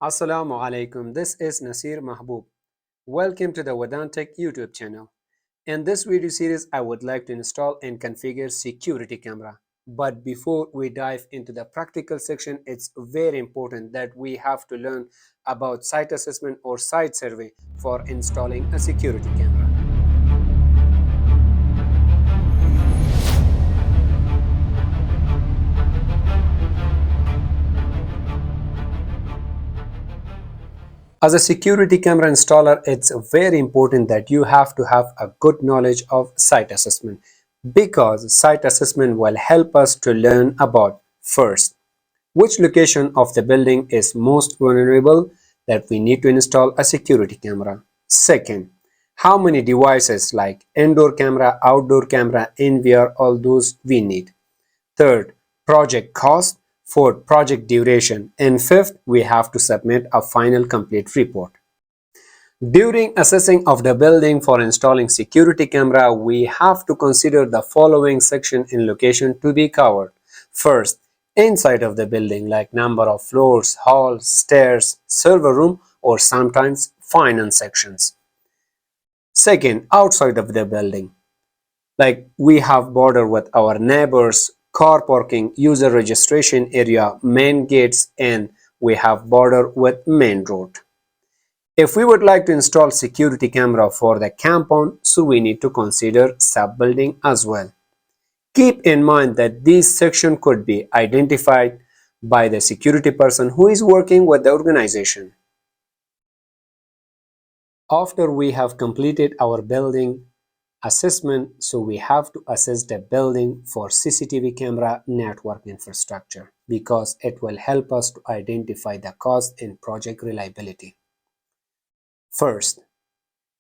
Assalamu alaikum. This is Nasir Mahbub. Welcome to the Tech YouTube channel. In this video series, I would like to install and configure security camera. But before we dive into the practical section, it's very important that we have to learn about site assessment or site survey for installing a security camera. As a security camera installer, it's very important that you have to have a good knowledge of site assessment because site assessment will help us to learn about first, which location of the building is most vulnerable that we need to install a security camera. Second, how many devices like indoor camera, outdoor camera, NVR, all those we need. Third, project cost. Fourth, project duration. And fifth, we have to submit a final complete report. During assessing of the building for installing security camera, we have to consider the following section in location to be covered. First, inside of the building like number of floors, halls, stairs, server room, or sometimes finance sections. Second, outside of the building, like we have border with our neighbors, car parking, user registration area, main gates, and we have border with main road. If we would like to install security camera for the compound, so we need to consider sub-building as well. Keep in mind that this section could be identified by the security person who is working with the organization. After we have completed our building assessment, so we have to assess the building for CCTV camera network infrastructure because it will help us to identify the cost and project reliability. First,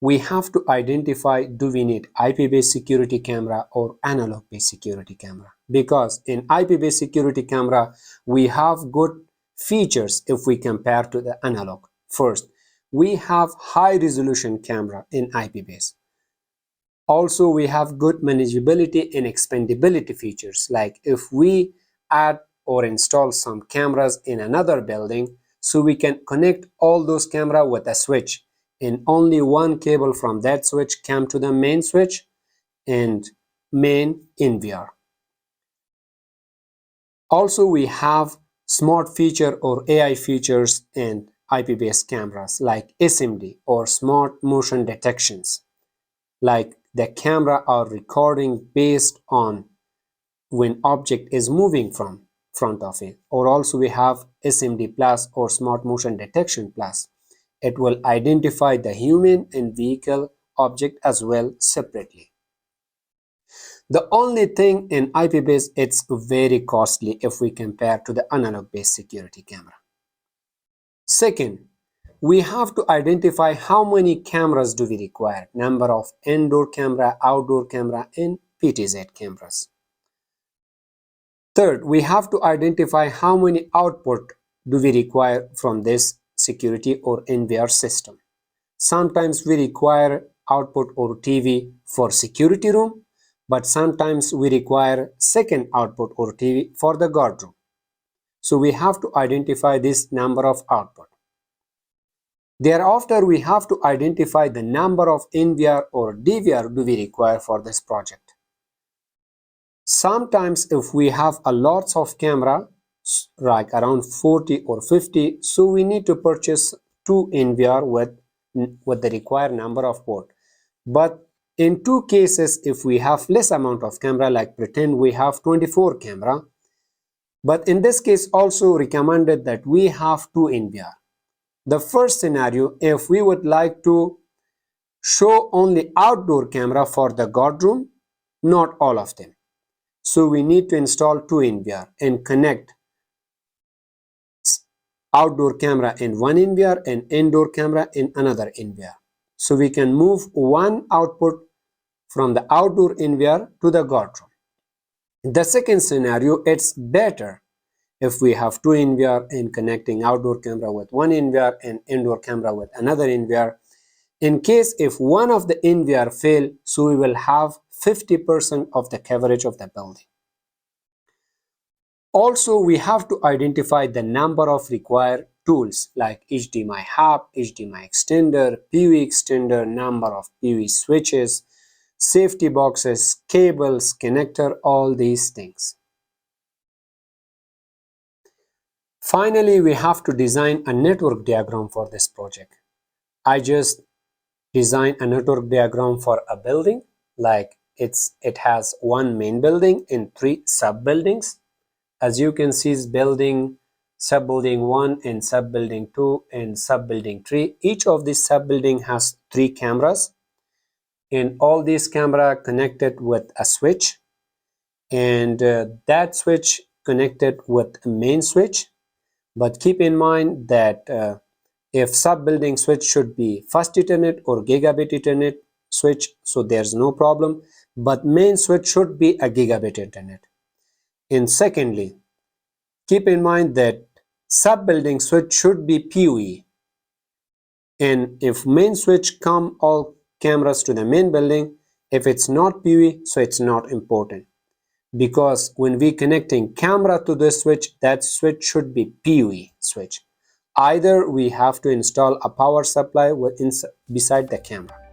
we have to identify do we need IP-based security camera or analog-based security camera, because in IP-based security camera we have good features if we compare to the analog. First, we have high resolution camera in IP-based. Also, we have good manageability and expandability features, like if we add or install some cameras in another building, so we can connect all those cameras with a switch, and only one cable from that switch come to the main switch and main NVR. Also, we have smart feature or AI features in IP-based cameras like SMD or smart motion detections, like the camera are recording based on when object is moving from front of it. Or also we have SMD plus or smart motion detection plus. It will identify the human and vehicle object as well separately. The only thing in IP based, it's very costly if we compare to the analog based security camera. Second, we have to identify how many cameras do we require, number of indoor camera, outdoor camera, and PTZ cameras. Third, we have to identify how many output do we require from this security or NVR system. Sometimes we require output or TV for security room, but sometimes we require second output or TV for the guard room. So we have to identify this number of output. Thereafter, we have to identify the number of NVR or DVR do we require for this project. Sometimes if we have a lots of camera, like around 40 or 50, so we need to purchase 2 NVR with the required number of port. But in 2 cases, if we have less amount of camera, like pretend we have 24 camera, but in this case also recommended that we have 2 NVR. The first scenario, if we would like to show only outdoor camera for the guard room, not all of them. So we need to install 2 NVR and connect outdoor camera in one NVR and indoor camera in another NVR. So we can move one output from the outdoor NVR to the guard room. The second scenario, it's better if we have 2 NVR and connecting outdoor camera with one NVR and indoor camera with another NVR. In case if one of the NVR fail, so we will have 50% of the coverage of the building. Also, we have to identify the number of required tools like HDMI hub, HDMI extender, PV extender, number of PV switches, safety boxes, cables, connector, all these things. Finally, we have to design a network diagram for this project. I just designed a network diagram for a building, like it has one main building and three sub buildings. As you can see, building, sub building 1 and sub building 2 and sub building 3. Each of these sub building has 3 cameras, and all these camera connected with a switch, and that switch connected with a main switch. But keep in mind that if sub-building switch should be fast Ethernet or gigabit Ethernet switch, so there's no problem. But main switch should be a gigabit Ethernet. And secondly, keep in mind that sub-building switch should be PoE. And if main switch come all cameras to the main building, if it's not PoE, so it's not important. Because when we connecting camera to the switch, that switch should be PoE switch. Either we have to install a power supply beside the camera.